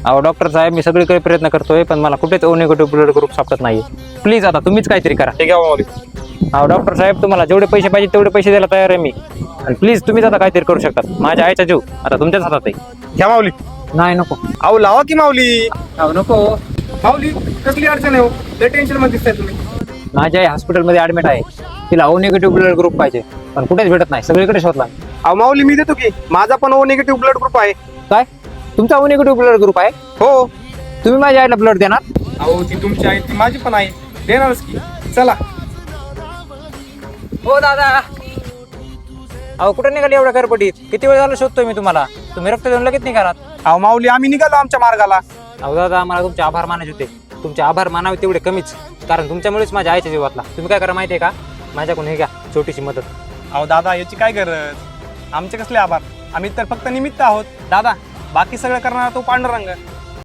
अहो डॉक्टर साहेब, मी सगळीकडे प्रयत्न करतोय, पण मला कुठेच ओ निगेटिव्ह ब्लड ग्रुप सापडत नाही. प्लीज आता तुम्हीच काहीतरी करा. ठीक आहे माऊली. अहो डॉक्टर साहेब, तुम्हाला जेवढे पैसे पाहिजे तेवढे पैसे द्यायला तयार आहे मी. आणि प्लीज तुम्हीच आता काहीतरी करू शकता. माझ्या आईचा जीव आता तुमच्याच हातात आहे. घ्या माऊली. नाही नको. अहो लावा की माऊली. अहो नको. माऊली कसली अडचण आहे हो? लय टेन्शन मध्ये दिसताय तुम्ही. माझी आई हॉस्पिटलमध्ये ऍडमिट आहे. तिला ओ निगेटिव्ह ब्लड ग्रुप पाहिजे, पण कुठेच भेटत नाही. सगळीकडे शोधला. अहो माऊली मी देतो की, माझा पण ओ निगेटिव्ह ब्लड ग्रुप आहे. काय? तुमचा ओ निगेटिव्ह ब्लड ग्रुप आहे? हो. तुम्ही माझ्या आईला ब्लड देणार? अहो ती तुमची आहे, ती माझी पण आहे. देणारच की. चला. हो दादा. अहो कुठे निघाली एवढ्या करपटीत? किती वेळ झाला शोधतोय मी तुम्हाला. तुम्ही रक्त देऊन लगेच निघालात. अहो माऊली आम्ही निघालो आमच्या मार्गाला. अहो दादा, मला तुमचे आभार मानायचे होते. तुमचे आभार मानावे तेवढे कमीच, कारण तुमच्यामुळेच माझ्या आईच्या जीवातला. तुम्ही काय करा माहिती आहे का? माझ्याकडून हे घ्या छोटीशी मदत. अहो दादा याची काय गरज? आमचे कसले आभार? आम्ही तर फक्त निमित्त आहोत. दादा बाकी सगळं करणारा तो पांडुरंग.